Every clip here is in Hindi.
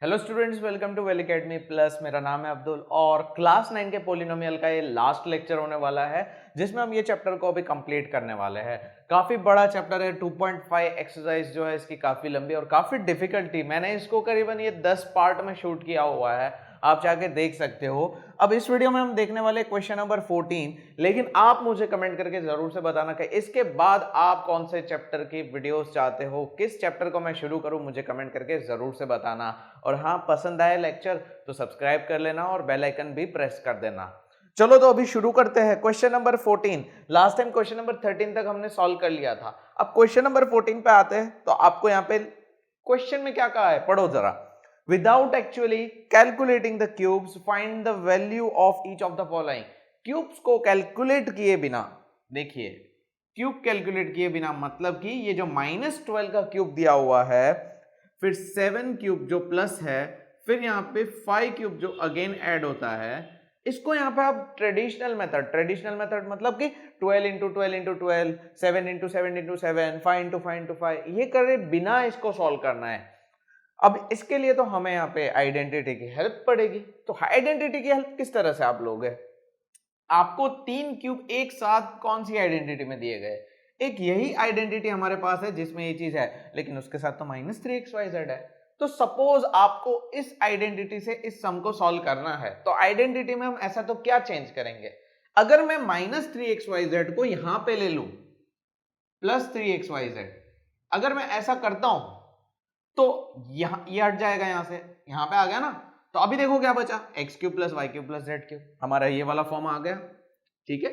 Hello students, welcome to Well Academy Plus. मेरा नाम है अब्दुल और क्लास 9 के पोलिनोमियल का ये लास्ट लेक्चर होने वाला है जिसमें हम ये चैप्टर को अभी कंप्लीट करने वाले हैं। काफी बड़ा चैप्टर है, 2.5 एक्सरसाइज जो है इसकी काफी लंबी और काफी डिफिकल्ट थी। मैंने इसको करीबन ये 10 पार्ट में शूट किया हुआ है, आप जाके देख सकते हो। अब इस वीडियो में हम देखने वाले क्वेश्चन नंबर 14, लेकिन आप मुझे कमेंट करके जरूर से बताना कि इसके बाद आप कौन से चैप्टर की वीडियोस चाहते हो, किस चैप्टर को मैं शुरू करूं, मुझे कमेंट करके जरूर से बताना। और हाँ, पसंद आए लेक्चर तो सब्सक्राइब कर लेना और बेल आइकन भी प्रेस कर देना। चलो तो अभी शुरू करते हैं। Question number 14, last time question number 13 तक हमने सॉल्व कर लिया था। अब क्वेश्चन नंबर 14 पे आते हैं। तो आपको यहाँ पे क्वेश्चन में क्या कहा है, पढ़ो जरा। Without actually calculating the cubes find the value of each of the following. Cubes को कैलकुलेट किए बिना, देखिए क्यूब कैलकुलेट किए बिना मतलब कि ये जो -12 का क्यूब दिया हुआ है, फिर 7 क्यूब जो प्लस है, फिर यहाँ पे 5 क्यूब जो अगेन ऐड होता है, इसको यहाँ पे आप ट्रेडिशनल मेथड मतलब कि 12 into 12 into 12, 7 into 7 into 7, 5 into 5 into 5, ये करे बिना इसको सॉल्व करना है। अब इसके लिए तो हमें यहाँ पे आइडेंटिटी की हेल्प पड़ेगी। तो आइडेंटिटी की हेल्प किस तरह से आप लोगे? आपको 3 क्यूब एक साथ कौन सी आइडेंटिटी में दिए गए? एक यही आइडेंटिटी हमारे पास है जिसमें ये चीज है, लेकिन उसके साथ तो -3xyz है। तो सपोज आपको इस आइडेंटिटी से इस सम को सॉल्व करना है, तो आइडेंटिटी में हम ऐसा तो क्या चेंज करेंगे? अगर मैं -3xyz को यहां पे ले लूं +3xyz, अगर मैं ऐसा करता हूं तो यहां ये हट जाएगा, यहां से यहां पे आ गया ना। तो अभी देखो क्या बचा, x³ + y³ + z³। हमारा ये वाला फॉर्म आ गया। ठीक है,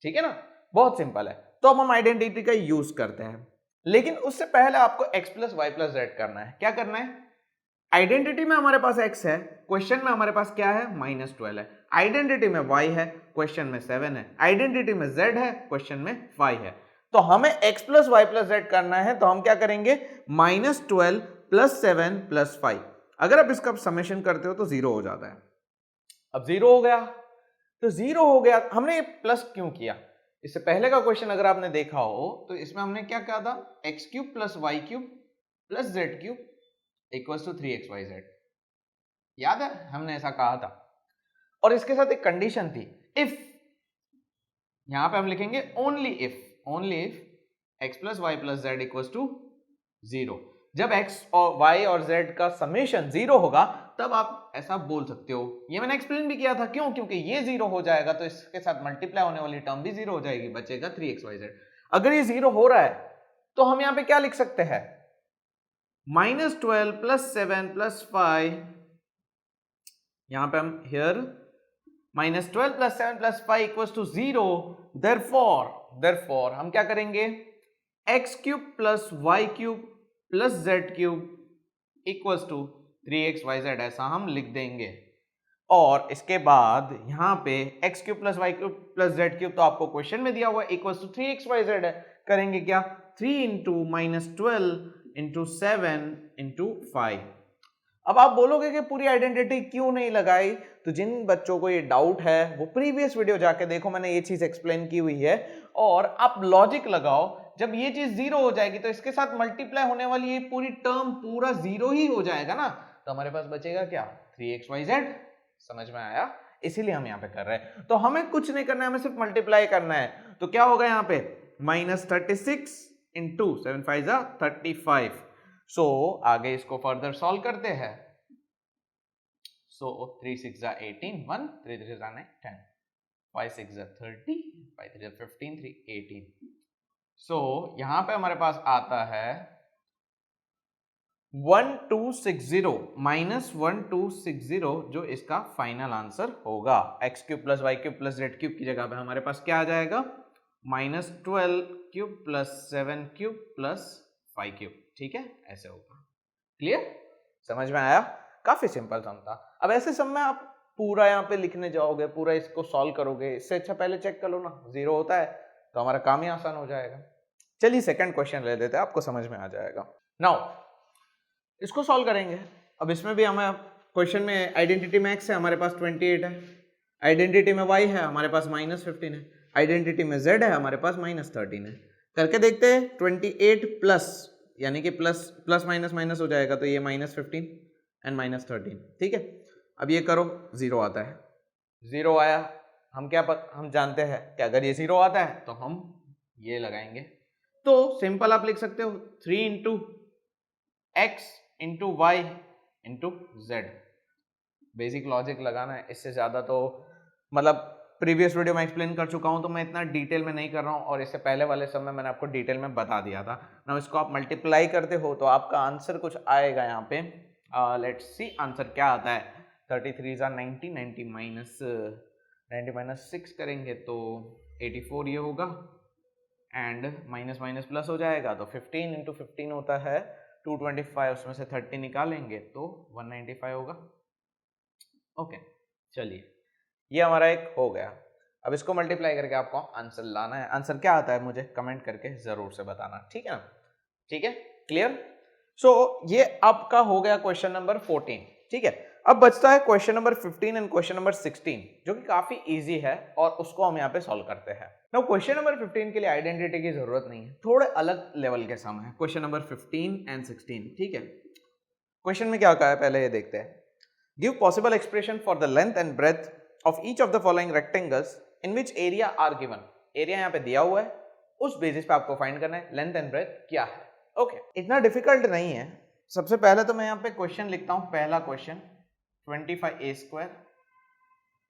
ठीक है ना, बहुत सिंपल है। तो अब हम आइडेंटिटी का यूज करते हैं, लेकिन उससे पहले आपको x + y + z करना है। क्या करना है? आइडेंटिटी में हमारे पास x है, क्वेश्चन में हमारे पास क्या है, -12 है। आइडेंटिटी में y है, क्वेश्चन में 7 है। आइडेंटिटी में z है, क्वेश्चन में 5 है। तो हमें x + y + z करना है, तो हम क्या करेंगे, -12 + 7 + 5। अगर आप इसका समेशन करते हो तो 0 हो जाता है। अब 0 हो गया, तो 0 हो गया। हमने ये प्लस क्यों किया? इससे पहले का क्वेश्चन अगर आपने देखा हो तो इसमें हमने क्या कहा था, x³ + y³ + z³ = 3xyz। याद है, हमने ऐसा कहा था। और इसके साथ एक कंडीशन थी, इफ, यहां पे हम लिखेंगे only if x + y + z = 0। जब x और y और z का समेशन 0 होगा तब आप ऐसा बोल सकते हो। ये मैंने एक्सप्लेन भी किया था, क्यों? क्योंकि ये 0 हो जाएगा तो इसके साथ मल्टीप्लाई होने वाली टर्म भी 0 हो जाएगी, बचेगा 3xyz। अगर ये 0 हो रहा है तो हम यहां पे क्या लिख सकते हैं, -12 + 7 + 5, यहां पे हम हियर -12 + 7 + 5 = 0। देयरफॉर हम क्या करेंगे, x³ + y³ + z³ = 3xyz, ऐसा हम लिख देंगे। और इसके बाद यहाँ पे x³ + y³ + z³ तो आपको क्वेश्चन में दिया हुआ है, = 3xyz है। करेंगे क्या, 3 × -12 × 7 × 5। अब आप बोलोगे कि पूरी आइडेंटिटी क्यों नहीं लगाई? तो जिन बच्चों को ये डाउट है वो प्रीवियस वीडियो जाके देखो, मैंने ये चीज एक्सप्लेन की हुई है। और आप लॉजिक लगाओ, जब ये चीज 0 हो जाएगी तो इसके साथ मल्टीप्लाई होने वाली ये पूरी टर्म पूरा 0 ही हो जाएगा ना। तो हमारे पास बचेगा क्या, 3xyz। समझ में आया? इसीलिए हम यहाँ पे कर रहे हैं। तो हमें कुछ नहीं करना है, हमें सिर्फ मल्टीप्लाई करना है। तो क्या होगा यहाँ पे, -36 × 7 × 5 = 35। सो आगे इसको फर्दर सॉल्व करते हैं। सो 3 × 6 = 18, 1 3 3 9 10, 5 6 = 30, 5 3 15, 3 18। सो यहां पे हमारे पास आता है 1260 -1260, जो इसका फाइनल आंसर होगा। x³ + y³ + z³ की जगह पे हमारे पास क्या आ जाएगा, -12³ + 7³ + 5³। ठीक है, ऐसे होगा। क्लियर? समझ में आया? काफी सिंपल सम था। अब ऐसे सम में आप पूरा यहाँ पे लिखने जाओगे, पूरा इसको सॉल्व करोगे, इससे अच्छा पहले चेक कर लो ना, 0 होता है तो हमारा काम ही आसान हो जाएगा। चलिए सेकंड क्वेश्चन ले लेते हैं, आपको समझ में आ जाएगा। नाउ इसको सॉल्व करेंगे। अब इसमें भी हमें, क्वेश्चन में आइडेंटिटी में x है, हमारे पास 28 है। आइडेंटिटी में y है, हमारे पास -15 है। आइडेंटिटी में z है, हमारे पास -13 है। करके देखते हैं, 28 प्लस, यानी कि प्लस प्लस माइनस माइनस हो जाएगा, तो ये -15, एंड -13, ठीक है। अब ये करो, 0 आता है, 0 आया, हम जानते हैं कि अगर ये 0 आता है तो हम ये लगाएंगे, तो सिंपल आप लिख सकते हो 3 into x into y into z. Basic logic लगाना है, इससे ज्यादा तो मतलब प्रीवियस वीडियो में एक्सप्लेन कर चुका हूं, तो मैं इतना डिटेल में नहीं कर रहा हूं, और इससे पहले वाले सब में मैंने आपको डिटेल में बता दिया था ना। इसको आप मल्टीप्लाई करते हो तो आपका आंसर कुछ आएगा यहाँ पे। लेट्स सी आंसर क्या आता है। 33 ज़ा 90, 90 माइनस 6 करेंगे तो 84 ये होगा, एंड माइनस माइनस प्लस हो जाएगा तो 15 इंटू 15 होता है 225, उसमें से 30 निकालेंगे तो 195 होगा। ओके, चलिए ये हमारा एक हो गया। अब इसको मल्टीप्लाई करके आपको आंसर लाना है। आंसर क्या आता है मुझे कमेंट करके जरूर से बताना, ठीक है ना? ठीक है, क्लियर? सो ये आपका हो गया क्वेश्चन नंबर 14, ठीक है। अब बचता है question number 15 and question number 16, जो कि काफी इजी है और उसको हम यहाँ पे सॉल्व करते हैं। नाउ क्वेश्चन नंबर 15 के लिए आइडेंटिटी की जरूरत नहीं है, थोड़े अलग लेवल के सम है क्वेश्चन नंबर 15 एंड 16, ठीक है। क्वेश्चन में क्या कहा है पहले ये देखते हैं। Give possible expression for the length and breadth of each of the following rectangles in which area are given. Area यहाँ पे दिया हुआ है, उस बेसिस पे आपको फाइंड करना है लेंथ एंड ब्रेथ क्या है। ओके, इतना डिफिकल्ट नहीं है। सबसे पहले तो मैं यहाँ पे क्वेश्चन लिखता हूँ। पहला क्वेश्चन 25a²,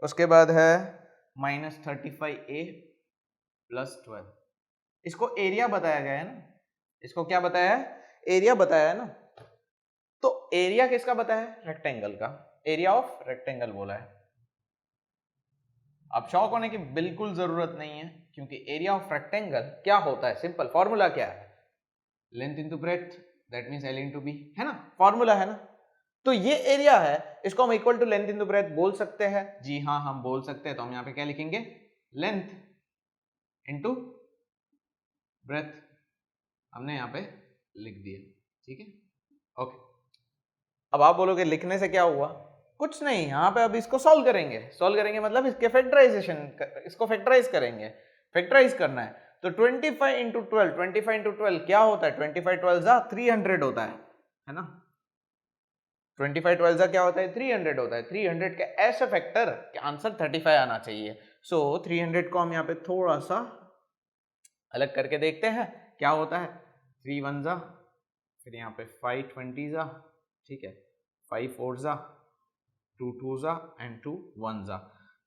उसके बाद है -35a + 12। इसको एरिया बताया गया है ना, इसको क्या बताया है? एरिया बताया है ना। तो एरिया किसका बताया है? रेक्टेंगल का, एरिया ऑफ रेक्टेंगल बोला है। अब शॉक होने की बिल्कुल जरूरत नहीं है, क्योंकि एरिया ऑफ रेक्टेंगल क्या होता है? सिंपल फॉर्मूला क्या है? Length into breadth, that means L into b, है ना? फॉर्मूला है ना। तो ये एरिया है, इसको हम equal to length into breadth बोल सकते हैं। जी हाँ, हम बोल सकते हैं। तो हम यहाँ पे क्या लिखेंगे? लेंथ इंटू ब्रेथ, हमने यहाँ पे लिख दिया, ठीक है। ओके, अब आप बोलोगे लिखने से क्या हुआ? कुछ नहीं, यहाँ पे अब इसको सॉल्व करेंगे। सॉल्व करेंगे मतलब इसके फैक्टराइजेशन, इसको फैक्टराइज करेंगे। फैक्टराइज करना है तो 25 इंटू 12, 25 इंटू 12 क्या होता है? 25 12 जा 300 होता है ना। 25 12 जा क्या होता है? 300 होता है। 300 के ऐसे फैक्टर कि आंसर 35 आना चाहिए। सो 300 को हम यहाँ पे थोड़ा सा अलग करके देखते हैं क्या होता है। 3 1 जा, फिर यहाँ पे 5 20 जा, ठीक है, 5 4 जा, 2 2 जा एंड 2 1 जा।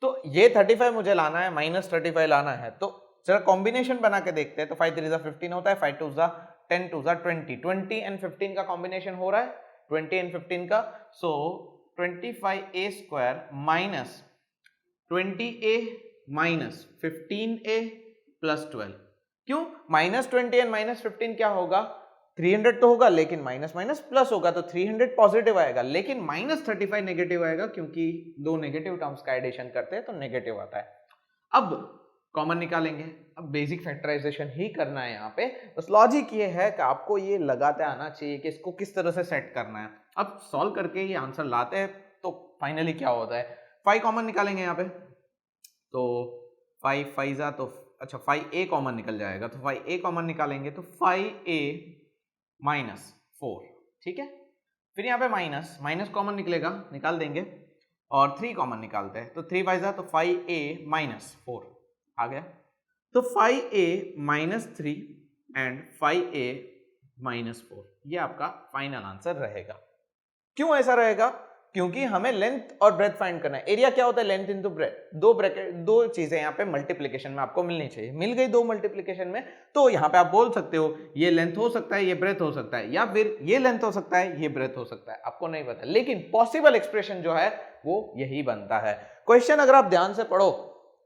तो ये 35 मुझे लाना है, -35 लाना है। तो जरा कॉम्बिनेशन बना के देखते हैं। तो 5 3 जा 15 होता है, 5 2 जा 10, 2 जा 20, 20 एंड 15 का कॉम्बिनेशन हो रहा है, 20 एंड 15 का। सो 25a² minus 20a minus 15a + 12। क्यों? -20 एंड -15 क्या होगा? 300 तो होगा, लेकिन माइनस माइनस प्लस होगा, तो 300 पॉजिटिव आएगा, लेकिन -35 नेगेटिव आएगा, क्योंकि दो नेगेटिव टर्म्स का एडिशन करते हैं तो नेगेटिव आता है। अब कॉमन निकालेंगे। अब बेसिक फैक्टराइजेशन ही करना है यहाँ पे। बस लॉजिक ये है कि आपको ये लगाते आना चाहिए कि इसको किस तरह से सेट करना है। अब सॉल्व करके ये आंसर लाते हैं तो फाइनली क्या होता है? 5 कॉमन निकालेंगे यहाँ पे, तो 5 5 जा तो अच्छा 5a कॉमन निकल जाएगा, तो 5a कॉमन निकालेंगे तो 5a -4, ठीक है। फिर यहाँ पे माइनस माइनस कॉमन निकलेगा, निकाल देंगे, और 3 कॉमन निकालते हैं, तो 3 5 जा तो 5a -4 आ गया। तो 5a -3 एंड 5a -4 ये आपका फाइनल आंसर रहेगा। क्यों ऐसा रहेगा? क्योंकि हमें लेंथ और ब्रेथ फाइंड करना है। एरिया क्या होता है? Length into breath. दो ब्रैकेट, दो चीजें यहाँ पे मल्टीप्लीकेशन में आपको मिलनी चाहिए। मिल गई दो मल्टीप्लीकेशन में, तो यहाँ पे आप बोल सकते हो ये लेंथ हो सकता है, ये ब्रेथ हो सकता है, या फिर ये लेंथ हो सकता है, ये ब्रेथ हो सकता है। आपको नहीं पता, लेकिन पॉसिबल एक्सप्रेशन जो है वो यही बनता है। क्वेश्चन अगर आप ध्यान से पढ़ो,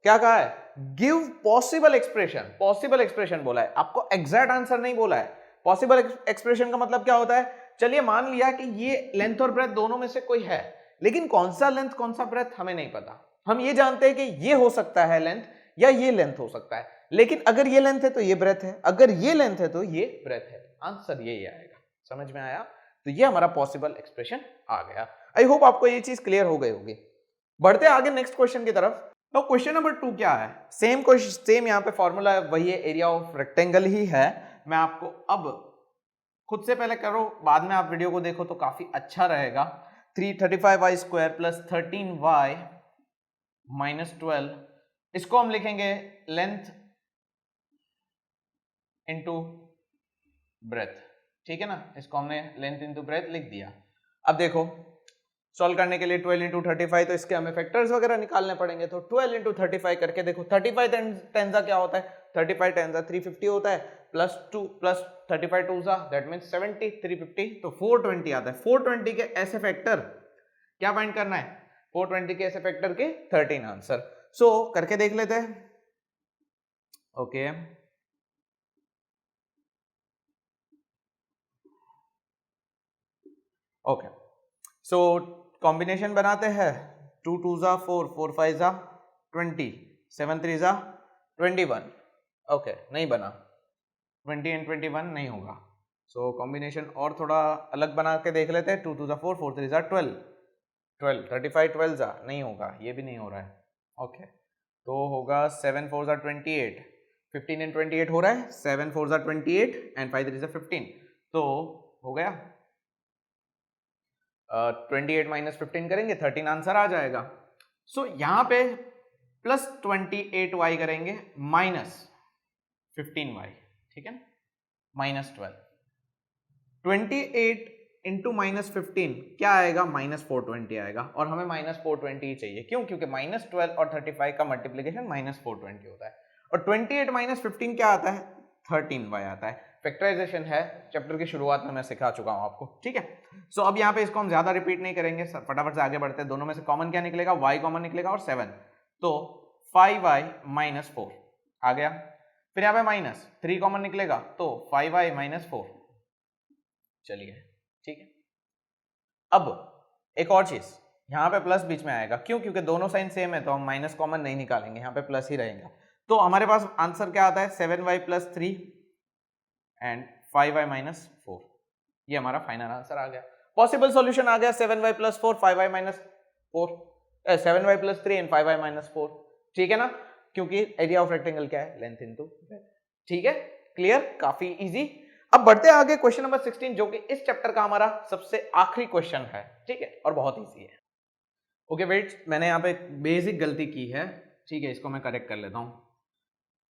क्या कहा है? Give possible expression. Possible expression बोला है, आपको एग्जैक्ट आंसर नहीं बोला है। पॉसिबल एक्सप्रेशन का मतलब क्या होता है? चलिए मान लिया कि ये लेंथ और ब्रेथ दोनों में से कोई है, लेकिन कौन सा लेंथ कौन सा ब्रेथ हमें नहीं पता। हम ये जानते हैं कि ये हो सकता है लेंथ, या ये लेंथ हो सकता है, लेकिन अगर ये लेंथ है तो ये ब्रेथ है, अगर ये लेंथ है तो ये ब्रेथ है। आंसर यही आएगा। समझ में आया? तो ये हमारा पॉसिबल एक्सप्रेशन आ गया। आई होप आपको ये चीज क्लियर हो गई होगी। बढ़ते आगे नेक्स्ट क्वेश्चन की तरफ। तो क्वेश्चन नंबर 2 क्या है? सेम क्वेश्चन, सेम यहाँ पे फॉर्मूला वही है, एरिया ऑफ रेक्टेंगल ही है। मैं आपको अब खुद से पहले करो, बाद में आप वीडियो को देखो तो काफी अच्छा रहेगा। 335y square plus 13y minus 12, इसको हम लिखेंगे लेंथ इंटू ब्रेथ, ठीक है ना। इसको हमने लेंथ इंटू ब्रेथ लिख दिया। अब देखो सॉल्व करने के लिए 12 इंटू 35, तो इसके हमें फैक्टर्स वगैरह निकालने पड़ेंगे। तो 12 इंटू 35 करके देखो, 35 टेंजा क्या होता है, 35 टेंजा 350 होता है, प्लस 2 प्लस 35 टूजा दैट मींस 70, 350 तो 420 आता है। 420 के ऐसे फैक्टर क्या फाइंड करना है, 420 के ऐसे फैक्टर के 13 आंसर। सो करके देख लेते हैं। ओके ओके, सो कॉम्बिनेशन बनाते हैं। 2 2 जा 4, 4 5 जा 20, 7 3 जा 21। ओके नहीं बना, 20 एंड 21 नहीं होगा। सो कॉम्बिनेशन और थोड़ा अलग बना के देख लेते हैं। 2 2 जा 4, 4 3 जा 12, 12 35 12 जा नहीं होगा, ये भी नहीं हो रहा है। ओके तो होगा 7 4 जा 28, 15 एंड 28 हो रहा है, 7 4 जा 28 एंड 5 3 जा 15, तो हो गया 28 माइनस 15 करेंगे 13 आंसर आ जाएगा। सो यहां पे प्लस 28y करेंगे माइनस 15y, ठीक है, माइनस 12, 28 इंटू माइनस 15 क्या आएगा, माइनस 420 आएगा। और हमें माइनस 420 ही चाहिए, क्यों, क्योंकि माइनस 12 और 35 का मल्टीप्लीकेशन माइनस 420 होता है। और 28 माइनस 15 क्या आता है, 13y आता है। फैक्टराइजेशन है, चैप्टर की शुरुआत में मैं सिखा चुका हूं आपको, ठीक है। सो अब यहाँ पे इसको हम ज्यादा रिपीट नहीं करेंगे, फटाफट से आगे बढ़ते हैं। दोनों में से कॉमन क्या निकलेगा, y कॉमन निकलेगा और 7, तो 5y माइनस 4 आ गया। फिर यहाँ पे माइनस 3 कॉमन निकलेगा, तो 5y माइनस 4, चलिए ठीक है। अब एक और चीज, यहाँ पे प्लस बीच में आएगा, क्यों, क्योंकि दोनों साइन सेम है, तो हम माइनस कॉमन नहीं निकालेंगे, यहाँ पे प्लस ही रहेगा। तो हमारे पास आंसर क्या आता है, 7y plus 3 and 5y minus 4, ये हमारा फाइनल आंसर आ गया। पॉसिबल सॉल्यूशन आ गया 7y plus 4 5y minus 4, 7y plus 3 and 5y minus 4, ठीक है ना, क्योंकि एरिया ऑफ रेक्टेंगल क्या है, लेंथ इनटू ब्रेथ, ठीक है, क्लियर, काफी इजी। अब बढ़ते हैं आगे, क्वेश्चन नंबर 16 जो कि इस चैप्टर का हमारा सबसे आखिरी क्वेश्चन है, ठीक है, और बहुत इजी है। ओके वेट, मैंने यहाँ पे बेसिक गलती की है, ठीक है, इसको मैं करेक्ट कर लेता हूँ।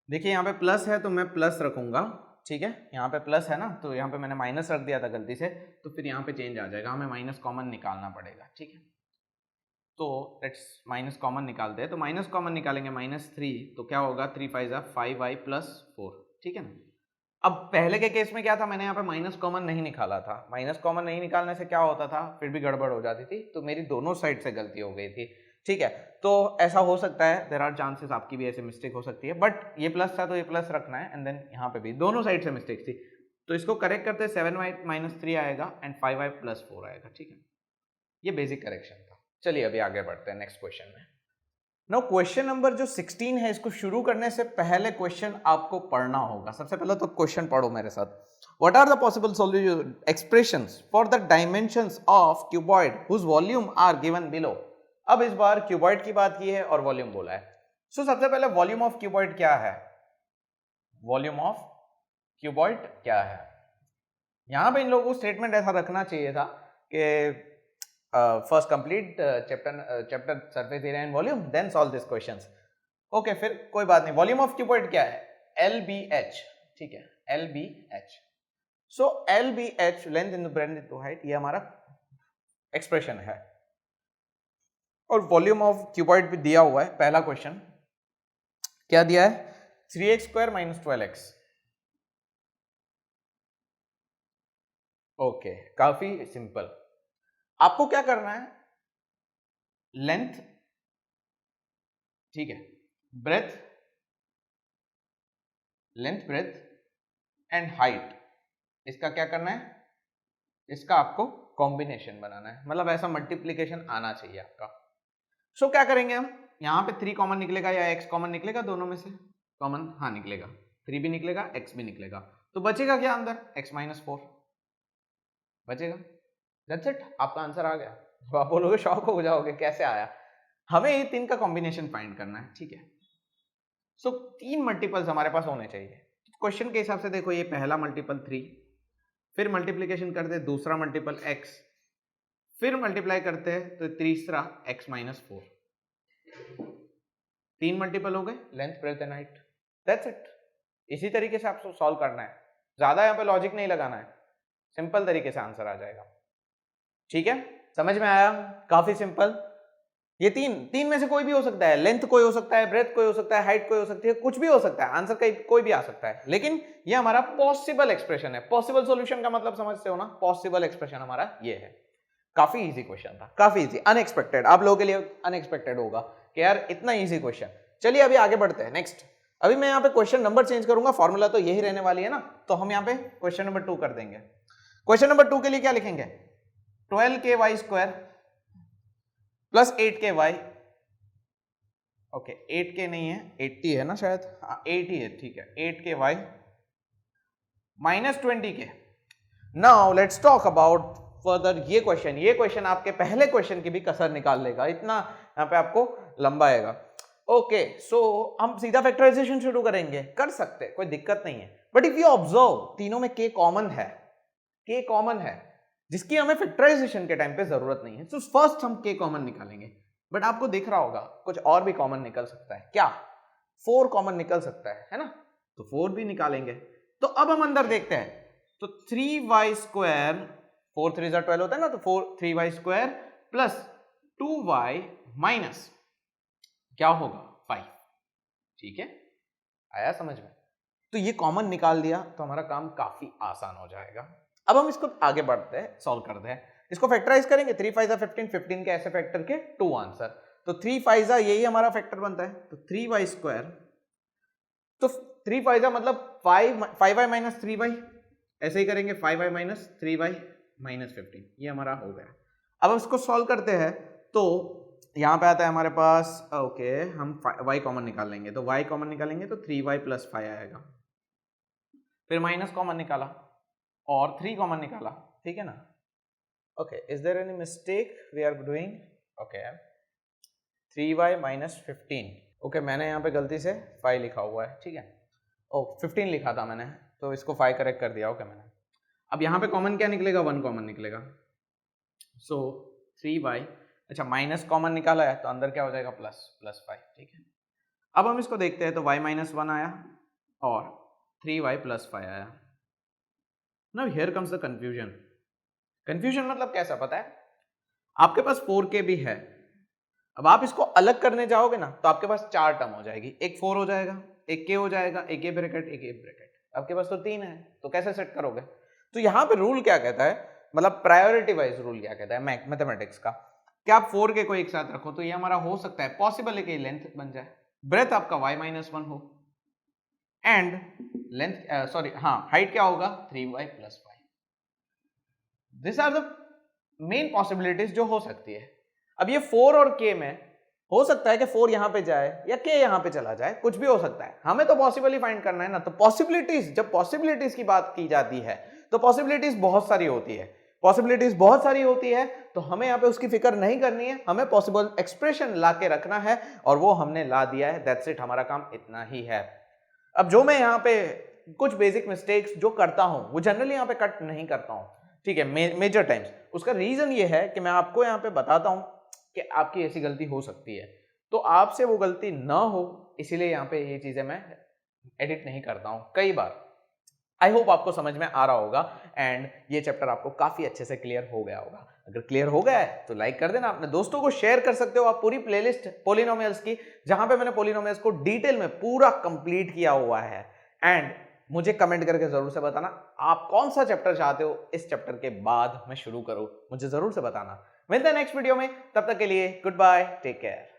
देखिए यहाँ पे प्लस है तो मैं प्लस रखूंगा, ठीक है, यहाँ पे प्लस है ना, तो यहाँ पे मैंने माइनस रख दिया था गलती से, तो फिर यहाँ पे चेंज आ जाएगा, हमें माइनस कॉमन निकालना पड़ेगा, ठीक है। तो लेट्स माइनस कॉमन निकालते हैं। तो माइनस कॉमन निकालेंगे, -3, तो क्या होगा, 3 5 जा 5y प्लस 4, ठीक है ना। अब पहले के केस में क्या था, मैंने यहाँ पे माइनस कॉमन नहीं निकाला था। माइनस कॉमन नहीं निकालने से क्या होता था, फिर भी गड़बड़ हो जाती थी, तो मेरी दोनों साइड से गलती हो गई थी, ठीक है। तो ऐसा हो सकता है, देयर आर चांसेस आपकी भी ऐसे मिस्टेक हो सकती है, बट ये प्लस था तो ये प्लस रखना है, एंड देन यहाँ पे भी दोनों साइड से मिस्टेक थी, तो इसको करेक्ट करते 7y माइनस 3 आएगा एंड 5y प्लस 4 आएगा, ठीक है। ये बेसिक करेक्शन था। चलिए अभी आगे बढ़ते हैं नेक्स्ट क्वेश्चन में। नाउ क्वेश्चन नंबर जो 16 है, इसको शुरू करने से पहले क्वेश्चन आपको पढ़ना होगा। सबसे पहले तो क्वेश्चन पढ़ो मेरे साथ। What are the possible solution expressions for the dimensions of cuboid whose volume are given below? अब इस बार क्यूबॉइड की बात की है और वॉल्यूम बोला है। सो सबसे पहले वॉल्यूम ऑफ क्यूबॉइड क्या है, वॉल्यूम ऑफ क्यूबॉइड क्या है। यहां पे इन लोगों को स्टेटमेंट ऐसा रखना चाहिए था कि first complete chapter surface area and volume, then solve this questions. Okay, फिर कोई बात नहीं। वॉल्यूम ऑफ क्यूबॉइड क्या है, LBH, ठीक है, LBH। सो LBH length into breadth into height, ये हमारा एक्सप्रेशन है। और वॉल्यूम ऑफ क्यूबॉइड भी दिया हुआ है। पहला क्वेश्चन क्या दिया है, 3x square minus 12x। Okay, काफी सिंपल। आपको क्या करना है, लेंथ, ठीक है, breadth, length breadth and height, इसका क्या करना है, इसका आपको कॉम्बिनेशन बनाना है, मतलब ऐसा मल्टीप्लीकेशन आना चाहिए आपका। सो क्या करेंगे हम, यहाँ पे 3 कॉमन निकलेगा या x कॉमन निकलेगा, दोनों में से कॉमन, हाँ निकलेगा, 3 भी निकलेगा, x भी निकलेगा, तो बचेगा क्या अंदर, x माइनस 4 बचेगा। दैट्स इट, आपका आंसर आ गया। तो आप बोलोगे, शॉक हो जाओगे, कैसे आया। हमें ये 3 का कॉम्बिनेशन फाइंड करना है, ठीक है। सो 3 मल्टीपल्स हमारे पास होने चाहिए। क्वेश्चन के हिसाब से देखो, ये पहला मल्टीपल 3, फिर मल्टीप्लीकेशन कर दे दूसरा मल्टीपल x, फिर मल्टीप्लाई करते हैं तो तीसरा x माइनस 4, 3 मल्टीपल हो गए length breadth and height, that's it. इसी तरीके से आपको सॉल्व करना है, ज्यादा यहाँ पे लॉजिक नहीं लगाना है, सिंपल तरीके से आंसर आ जाएगा। ठीक है, समझ में आया? काफी सिंपल। ये तीन में से कोई भी हो सकता है, लेंथ कोई हो सकता है, ब्रेथ कोई हो सकता है, हाइट कोई हो सकती है, कुछ भी हो सकता है, आंसर कोई भी आ सकता है, लेकिन ये हमारा पॉसिबल एक्सप्रेशन है। पॉसिबल सॉल्यूशन का मतलब समझते हो ना, पॉसिबल एक्सप्रेशन हमारा ये है। काफी इजी क्वेश्चन था, काफी इजी, अनएक्सपेक्टेड, आप लोगों के लिए अनएक्सपेक्टेड होगा कि यार इतना इजी क्वेश्चन। चलिए अभी आगे बढ़ते हैं नेक्स्ट। अभी मैं यहाँ पे क्वेश्चन नंबर चेंज करूंगा, फॉर्मूला तो यही रहने वाली है ना, तो हम यहाँ पे क्वेश्चन नंबर 2 कर देंगे। क्वेश्चन नंबर 2 के लिए क्या लिखेंगे, 12ky square plus 8ky, okay 8k नहीं है, 80 है ना शायद, 80 है, ठीक है, 8ky minus 20k। Now let's talk about further ये क्वेश्चन आपके पहले क्वेश्चन की भी कसर निकाल लेगा, इतना यहाँ पे आपको लंबा आएगा। ओके सो हम सीधा फैक्टराइजेशन शुरू करेंगे, कर सकते, कोई दिक्कत नहीं है, बट इफ यू ऑब्जर्व तीनों में k कॉमन है, जिसकी हमें फैक्टराइजेशन के टाइम पे जरूरत नहीं है। तो फर्स्ट हम k कॉमन निकालेंगे, बट आपको दिख रहा होगा कुछ और भी कॉमन निकल सकता है, क्या 4 कॉमन निकल सकता है ना, तो 4 भी निकालेंगे। तो अब हम अंदर देखते हैं, तो 3y स्क्वायर, 4 3 12 होता है ना, तो 3y square plus 2y minus क्या होगा 5, ठीक है, आया समझ में? तो ये कॉमन निकाल दिया तो हमारा काम काफी आसान हो जाएगा। अब हम इसको आगे बढ़ते हैं, सॉल्व करते हैं, इसको फैक्टराइज करेंगे, 3 5 15, 15 के ऐसे फैक्टर के 2 आंसर, तो 3 5 यही हमारा फैक्टर बनता है, तो 3y स्क्वायर, तो 3 5 मतलब 5y माइनस 3y, ऐसे ही करेंगे 5y माइनस 3y माइनस 15, ये हमारा हो गया। अब हम इसको सॉल्व करते हैं, तो यहाँ पे आता है हमारे पास, ओके हम y कॉमन निकाल लेंगे, तो y कॉमन निकालेंगे तो 3y प्लस 5 आएगा, फिर माइनस कॉमन निकाला और 3 कॉमन निकाला, ठीक है ना। Okay, is there any mistake we are doing? Okay 3y minus 15, okay मैंने यहाँ पे गलती से 5 लिखा हुआ है, ठीक है, ओ 15 लिखा था मैंने, तो इसको 5 करेक्ट कर दिया, ओके मैंने। अब यहाँ पे कॉमन क्या निकलेगा, 1 कॉमन निकलेगा, सो 3y, अच्छा माइनस कॉमन निकाला है तो अंदर क्या हो जाएगा, प्लस 5, ठीक है। अब हम इसको देखते हैं, तो y माइनस 1 आया और 3y प्लस 5 आया। Now here comes the confusion मतलब कैसा पता है, आपके पास 4k भी है, अब आप इसको अलग करने जाओगे ना तो आपके पास 4 टर्म हो जाएगी, एक 4 हो जाएगा, एक k हो जाएगा, एक a ब्रैकेट, एक a ब्रैकेट, आपके पास तो 3 है, तो कैसे सेट करोगे? तो यहाँ पे रूल क्या कहता है, मतलब प्रायोरिटी वाइज रूल क्या कहता है मैथमेटिक्स का, कि आप 4k को एक साथ रखो, तो ये हमारा हो सकता है, पॉसिबल है कि लेंथ बन जाए, ब्रेथ आपका y माइनस 1 हो, एंड लेंथ सॉरी हाँ हाइट क्या होगा 3y plus 5। This are the main possibilities जो हो सकती है। अब ये 4 और k में हो सकता है कि 4 यहां पे जाए या k यहां पे चला जाए, कुछ भी हो सकता है, हमें तो पॉसिबल ही फाइंड करना है ना। तो पॉसिबिलिटीज, जब पॉसिबिलिटीज की बात की जाती है तो पॉसिबिलिटीज बहुत सारी होती है, तो हमें यहाँ पे उसकी फिक्र नहीं करनी है, हमें पॉसिबल एक्सप्रेशन ला के रखना है, और वो हमने ला दिया है, दैट्स इट, हमारा काम इतना ही है। अब जो मैं यहाँ पे कुछ बेसिक मिस्टेक्स जो करता हूं वो जनरली यहाँ पे कट नहीं करता हूं, ठीक है, मेजर टाइम्स। उसका रीजन ये है कि मैं आपको यहाँ पे बताता हूं कि आपकी ऐसी गलती हो सकती है, तो आपसे वो गलती ना हो, इसीलिए यहाँ पे ये चीजें मैं एडिट नहीं करता हूं कई बार। आई होप आपको समझ में आ रहा होगा, एंड ये चैप्टर आपको काफी अच्छे से क्लियर हो गया होगा। अगर क्लियर हो गया है तो लाइक कर देना, अपने दोस्तों को शेयर कर सकते हो आप पूरी प्लेलिस्ट पॉलिनोमियल्स की, जहां पे मैंने पॉलिनोमियल्स को डिटेल में पूरा कंप्लीट किया हुआ है। एंड मुझे कमेंट करके जरूर से बताना आप कौन सा चैप्टर चाहते हो इस चैप्टर के बाद मैं शुरू करूं, मुझे जरूर से बताना। मिलते हैं नेक्स्ट वीडियो में, तब तक के लिए गुड बाय, टेक केयर।